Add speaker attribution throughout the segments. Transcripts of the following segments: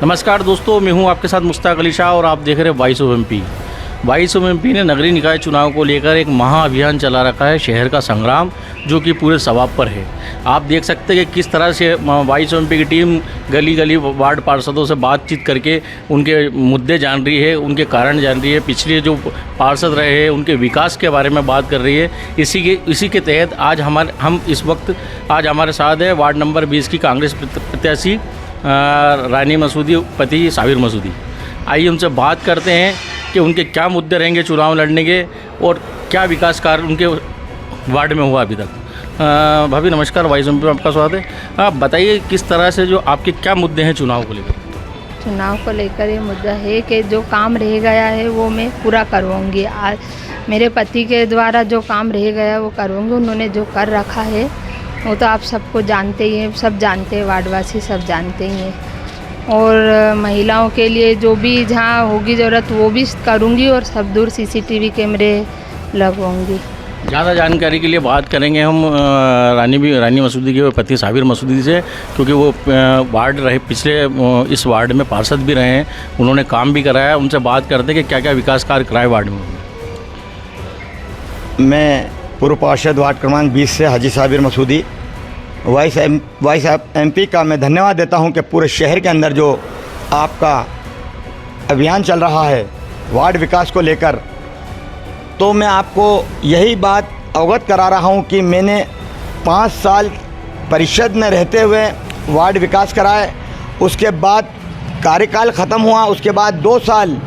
Speaker 1: नमस्कार दोस्तों, मैं हूं आपके साथ मुश्ताक अली शाह और आप देख रहे हैं voice of MP. Voice of MP ने नगरीय निकाय चुनाव को लेकर एक महाअभियान चला रखा है, शहर का संग्राम, जो कि पूरे सवाब पर है। आप देख सकते हैं कि किस तरह से वॉइस ऑफ एमपी की टीम गली गली वार्ड पार्षदों से बातचीत करके उनके मुद्दे जान रही है, उनके कारण जान रही है, पिछले जो पार्षद रहे हैं उनके विकास के बारे में बात कर रही है। इसी के तहत आज हम इस वक्त आज हमारे साथ है वार्ड नंबर 20 की कांग्रेस प्रत्याशी रानी मसूदी पति साबिर मसूदी। आइए उनसे बात करते हैं कि उनके क्या मुद्दे रहेंगे चुनाव लड़ने के और क्या विकास कार्य उनके वार्ड में हुआ अभी तक। भाभी नमस्कार, वॉइस ऑफ एमपी में आपका स्वागत है। आप बताइए किस तरह से जो आपके क्या मुद्दे हैं चुनाव को लेकर।
Speaker 2: चुनाव को लेकर ये मुद्दा है कि जो काम रह गया है वो मैं पूरा करवाऊँगी। आज मेरे पति के द्वारा जो काम रह गया वो करवाऊँगी। उन्होंने जो कर रखा है वो तो आप सबको जानते ही हैं, सब जानते हैं, वार्डवासी सब जानते ही हैं। और महिलाओं के लिए जो भी जहाँ होगी ज़रूरत वो भी करूँगी और सब दूर CCTV कैमरे लगवाऊँगी।
Speaker 1: ज़्यादा जानकारी के लिए बात करेंगे हम रानी मसूदी के पति साबिर मसूदी से, क्योंकि वो वार्ड रहे, पिछले इस वार्ड में पार्षद भी रहे हैं, उन्होंने काम भी कराया। उनसे बात करते हैं कि क्या क्या विकास कार्य कराए वार्ड में।
Speaker 3: मैं पूर्व पार्षद वार्ड क्रमांक 20 से हाजी साबिर मसूदी वॉइस एमपी का मैं धन्यवाद देता हूं कि पूरे शहर के अंदर जो आपका अभियान चल रहा है वार्ड विकास को लेकर, तो मैं आपको यही बात अवगत करा रहा हूं कि मैंने 5 साल परिषद में रहते हुए वार्ड विकास कराए। उसके बाद कार्यकाल ख़त्म हुआ, उसके बाद 2 साल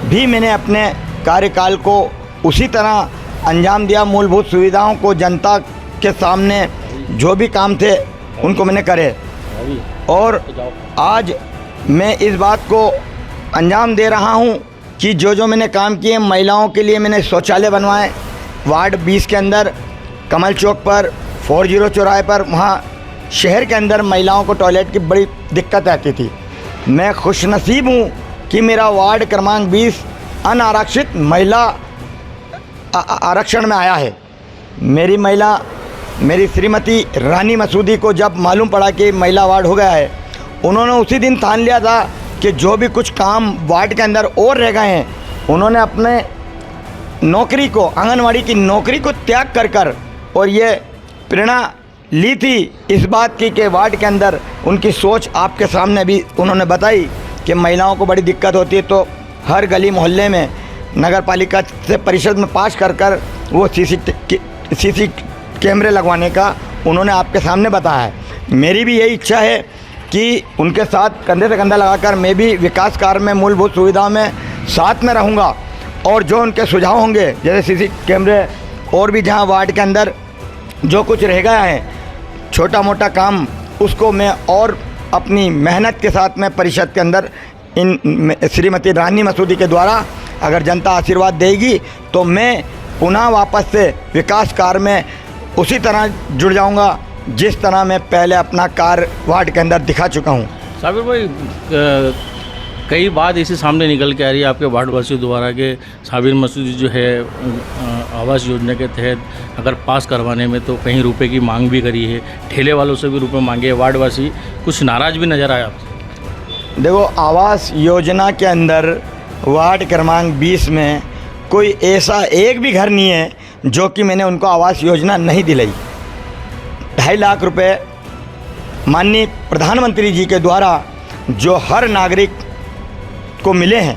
Speaker 3: भी मैंने अपने कार्यकाल को उसी तरह अंजाम दिया। मूलभूत सुविधाओं को जनता के सामने जो भी काम थे उनको मैंने करे और आज मैं इस बात को अंजाम दे रहा हूं कि जो मैंने काम किए, महिलाओं के लिए मैंने शौचालय बनवाए वार्ड 20 के अंदर, कमल चौक पर, 40 चौराहे पर। वहाँ शहर के अंदर महिलाओं को टॉयलेट की बड़ी दिक्कत आती थी। मैं खुशनसीब हूँ कि मेरा वार्ड क्रमांक 20 अनारक्षित महिला आरक्षण में आया है। मेरी श्रीमती रानी मसूदी को जब मालूम पड़ा कि महिला वार्ड हो गया है, उन्होंने उसी दिन ठान लिया था कि जो भी कुछ काम वार्ड के अंदर और रह गए हैं, उन्होंने अपने नौकरी को, आंगनवाड़ी की नौकरी को त्याग कर और ये प्रेरणा ली थी इस बात की कि वार्ड के अंदर उनकी सोच आपके सामने भी उन्होंने बताई कि महिलाओं को बड़ी दिक्कत होती है, तो हर गली मोहल्ले में नगर पालिका से परिषद में पास कर वो सीसी कैमरे लगवाने का उन्होंने आपके सामने बताया है। मेरी भी यही इच्छा है कि उनके साथ कंधे से कंधा लगाकर मैं भी विकास कार्य में, मूलभूत सुविधाओं में साथ में रहूँगा और जो उनके सुझाव होंगे, जैसे सीसी कैमरे और भी जहाँ वार्ड के अंदर जो कुछ रह गया है छोटा मोटा काम, उसको मैं और अपनी मेहनत के साथ में परिषद के अंदर इन श्रीमती रानी मसूदी के द्वारा अगर जनता आशीर्वाद देगी तो मैं पुनः वापस से विकास कार्य में उसी तरह जुड़ जाऊंगा जिस तरह मैं पहले अपना कार्य वार्ड के अंदर दिखा चुका हूं।
Speaker 1: साबिर भाई, कई बात इसी सामने निकल के आ रही है आपके वार्डवासियों द्वारा कि साबिर मसूदी जो है आवास योजना के तहत अगर पास करवाने में तो कहीं रुपए की मांग भी करी है, ठेले वालों से भी रुपए मांगे। वार्डवासी कुछ नाराज़ भी नज़र आया आपसे।
Speaker 3: देखो, आवास योजना के अंदर वार्ड क्रमांक 20 में कोई ऐसा एक भी घर नहीं है जो कि मैंने उनको आवास योजना नहीं दिलाई। 2.5 लाख रुपए माननीय प्रधानमंत्री जी के द्वारा जो हर नागरिक को मिले हैं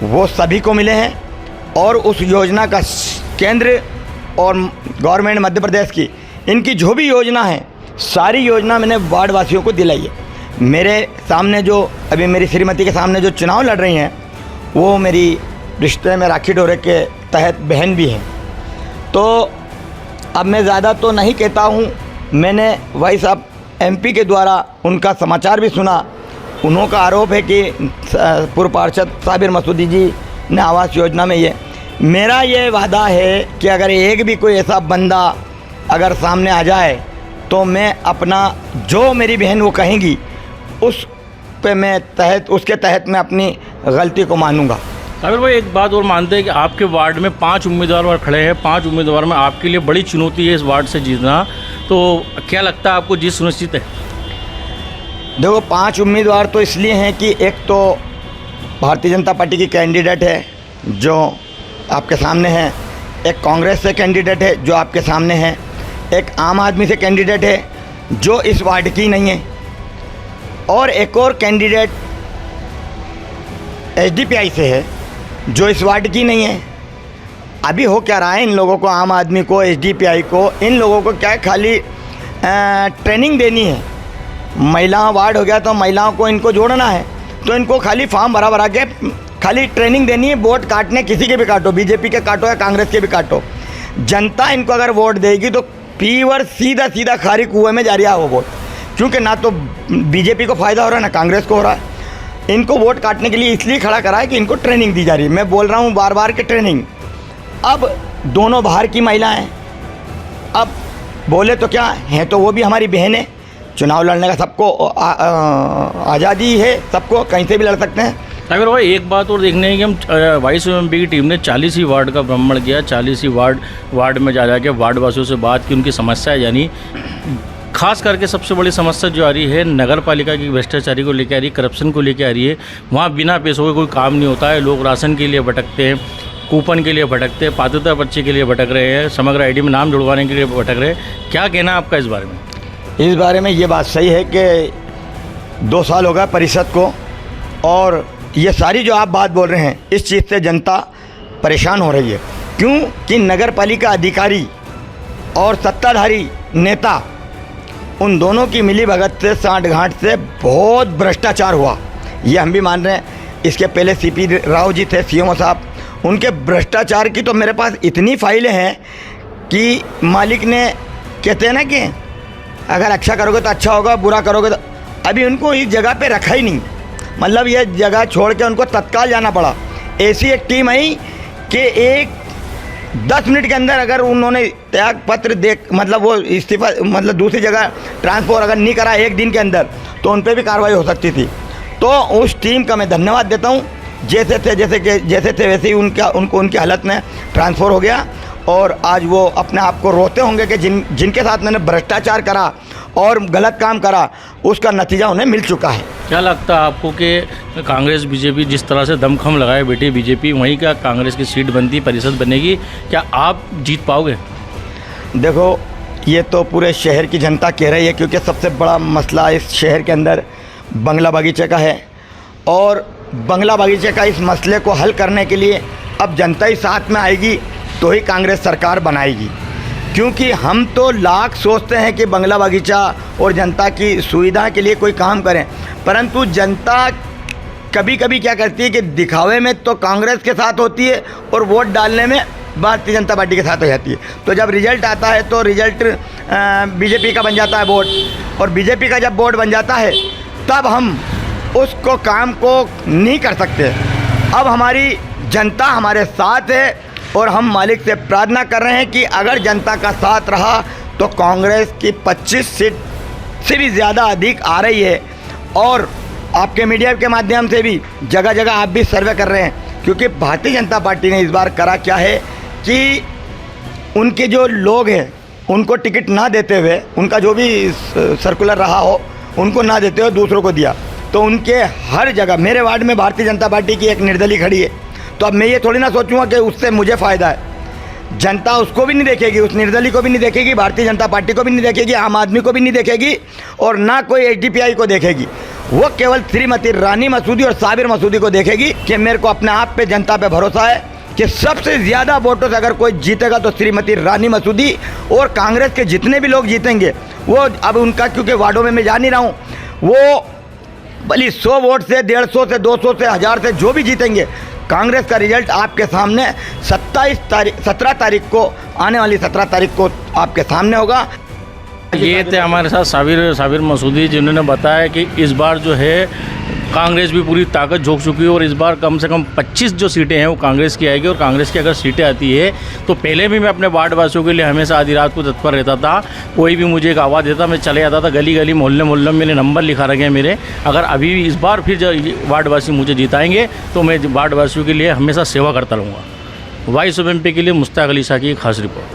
Speaker 3: वो सभी को मिले हैं और उस योजना का केंद्र और गवर्नमेंट मध्य प्रदेश की इनकी जो भी योजना है सारी योजना मैंने वार्डवासियों को दिलाई है। मेरे सामने जो अभी मेरी श्रीमती के सामने जो चुनाव लड़ रही हैं वो मेरी रिश्ते में राखी डोरे के तहत बहन भी हैं। तो अब मैं ज़्यादा तो नहीं कहता हूँ। मैंने वॉइस ऑफ एमपी के द्वारा उनका समाचार भी सुना। उन्हों का आरोप है कि पूर्व पार्षद साबिर मसूदी जी ने आवास योजना में मेरा ये वादा है कि अगर एक भी कोई ऐसा बंदा अगर सामने आ जाए तो मैं अपना जो मेरी बहन वो कहेंगी उस पे मैं उसके तहत मैं अपनी गलती को मानूंगा।
Speaker 1: साबिर भाई, एक बात और मानते हैं कि आपके वार्ड में 5 उम्मीदवार खड़े हैं, 5 उम्मीदवार में आपके लिए बड़ी चुनौती है इस वार्ड से जीतना, तो क्या लगता है आपको जीत सुनिश्चित है?
Speaker 3: देखो 5 उम्मीदवार तो इसलिए हैं कि एक तो भारतीय जनता पार्टी की कैंडिडेट है जो आपके सामने है, एक कांग्रेस से कैंडिडेट है जो आपके सामने है, एक आम आदमी से कैंडिडेट है जो इस वार्ड की नहीं है, और एक और कैंडिडेट एसडीपीआई से है जो इस वार्ड की नहीं है। अभी हो क्या रहा है, इन लोगों को, आम आदमी को, एसडीपीआई को, इन लोगों को क्या है, खाली ट्रेनिंग देनी है। महिला वार्ड हो गया तो महिलाओं को इनको जोड़ना है, तो इनको खाली फॉर्म भरा के खाली ट्रेनिंग देनी है। वोट काटने किसी के भी काटो, बीजेपी के काटो या कांग्रेस के भी काटो, जनता इनको अगर वोट देगी तो पीवर सीधा खारी कुएं में जा रहा है वो वोट, क्योंकि ना तो बीजेपी को फ़ायदा हो रहा है ना कांग्रेस को हो रहा है। इनको वोट काटने के लिए इसलिए खड़ा करा है कि इनको ट्रेनिंग दी जा रही है। मैं बोल रहा हूँ बार बार कि ट्रेनिंग। अब दोनों बाहर की महिलाएं, अब बोले तो क्या हैं, तो वो भी हमारी बहन है। चुनाव लड़ने का सबको आज़ादी है, सबको कहीं से भी लड़ सकते हैं।
Speaker 1: अगर भाई एक बात और देखने है कि हम वाइस एमपी की टीम ने 40 ही वार्ड का भ्रमण किया, 40 ही वार्ड में जा के वार्ड वासियों से बात की, उनकी समस्या यानी खास करके सबसे बड़ी समस्या जो आ रही है नगर पालिका की भ्रष्टाचारी को लेकर आ रही है, करप्शन को लेकर आ रही है। वहाँ बिना पैसों के कोई काम नहीं होता है, लोग राशन के लिए भटकते हैं, कूपन के लिए भटकते हैं, पात्रता पर्ची के लिए भटक रहे हैं, समग्र आईडी में नाम जुड़वाने के लिए भटक रहे हैं। क्या कहना है आपका इस बारे में?
Speaker 3: इस बारे में ये बात सही है कि 2 साल हो गया परिषद को, और ये सारी जो आप बात बोल रहे हैं इस चीज़ से जनता परेशान हो रही है। क्यों कि नगर पालिका अधिकारी और सत्ताधारी नेता, उन दोनों की मिली भगत से, सांठ-गांठ से बहुत भ्रष्टाचार हुआ, ये हम भी मान रहे हैं। इसके पहले सीपी राव जी थे सीएमओ साहब, उनके भ्रष्टाचार की तो मेरे पास इतनी फाइलें हैं कि मालिक ने, कहते हैं ना कि अगर अच्छा करोगे तो अच्छा होगा, बुरा करोगे तो, अभी उनको इस जगह पे रखा ही नहीं। मतलब ये जगह छोड़ के उनको तत्काल जाना पड़ा। ऐसी एक टीम आई कि 10 मिनट के अंदर अगर उन्होंने त्याग पत्र मतलब वो इस्तीफा, मतलब दूसरी जगह ट्रांसफ़र अगर नहीं करा 1 दिन के अंदर, तो उन पर भी कार्रवाई हो सकती थी। तो उस टीम का मैं धन्यवाद देता हूँ। जैसे थे वैसे ही उनकी हालत में ट्रांसफ़र हो गया, और आज वो अपने आप को रोते होंगे कि जिनके साथ मैंने भ्रष्टाचार करा और गलत काम करा, उसका नतीजा उन्हें मिल चुका है।
Speaker 1: क्या लगता है आपको कि कांग्रेस बीजेपी जिस तरह से दमखम लगाए बैठी बीजेपी, वहीं का कांग्रेस की सीट बनती, परिषद बनेगी, क्या आप जीत पाओगे?
Speaker 3: देखो, ये तो पूरे शहर की जनता कह रही है, क्योंकि सबसे बड़ा मसला इस शहर के अंदर बंगला बगीचे का है, और बंगला बगीचे का इस मसले को हल करने के लिए अब जनता ही साथ में आएगी तो ही कांग्रेस सरकार बनाएगी। क्योंकि हम तो लाख सोचते हैं कि बंगला बगीचा और जनता की सुविधा के लिए कोई काम करें, परंतु जनता कभी कभी क्या करती है कि दिखावे में तो कांग्रेस के साथ होती है और वोट डालने में भारतीय जनता पार्टी के साथ हो जाती है। तो जब रिजल्ट आता है तो रिजल्ट बीजेपी का बन जाता है वोट, और बीजेपी का जब वोट बन जाता है तब हम उसको काम को नहीं कर सकते। अब हमारी जनता हमारे साथ है, और हम मालिक से प्रार्थना कर रहे हैं कि अगर जनता का साथ रहा तो कांग्रेस की 25 सीट से भी ज़्यादा अधिक आ रही है। और आपके मीडिया के माध्यम से भी जगह जगह आप भी सर्वे कर रहे हैं, क्योंकि भारतीय जनता पार्टी ने इस बार करा क्या है कि उनके जो लोग हैं उनको टिकट ना देते हुए, उनका जो भी सर्कुलर रहा हो उनको ना देते हुए दूसरों को दिया। तो उनके हर जगह, मेरे वार्ड में भारतीय जनता पार्टी की एक निर्दलीय खड़ी है, तो अब मैं ये थोड़ी ना सोचूंगा कि उससे मुझे फ़ायदा है। जनता उसको भी नहीं देखेगी, उस निर्दलीय को भी नहीं देखेगी, भारतीय जनता पार्टी को भी नहीं देखेगी, आम आदमी को भी नहीं देखेगी, और ना कोई एसडीपीआई को देखेगी। वो केवल श्रीमती रानी मसूदी और साबिर मसूदी को देखेगी कि मेरे को अपने आप पे, जनता पे भरोसा है कि सबसे ज़्यादा वोटों से अगर कोई जीतेगा तो श्रीमती रानी मसूदी, और कांग्रेस के जितने भी लोग जीतेंगे वो, अब उनका क्योंकि वार्डों में मैं जा नहीं रहा हूँ, वो भले 100 वोट से, 150 से, 200 से, 1000 से जो भी जीतेंगे, कांग्रेस का रिजल्ट आपके सामने 17 तारीख को, आने वाली 17 तारीख को आपके सामने होगा।
Speaker 1: ये थे हमारे साथ साबिर मसूदी, जिन्होंने बताया कि इस बार जो है कांग्रेस भी पूरी ताकत झोंक चुकी है, और इस बार कम से कम 25 जो सीटें हैं वो कांग्रेस की आएगी। और कांग्रेस की अगर सीटें आती है तो पहले भी मैं अपने वार्ड वासियों के लिए हमेशा आधी रात को तत्पर रहता था। कोई भी मुझे एक आवाज़ देता, मैं चले जाता था गली गली, मोहल्ले मोहल्ले में, मेरे नंबर लिखा रखे हैं मेरे। अगर अभी इस बार फिर वार्ड वासी मुझे जिताएंगे तो मैं वार्ड वासियों के लिए हमेशा सेवा करता रहूँगा। वाइस एमपी के लिए मुश्ताक अली शाह की खास रिपोर्ट।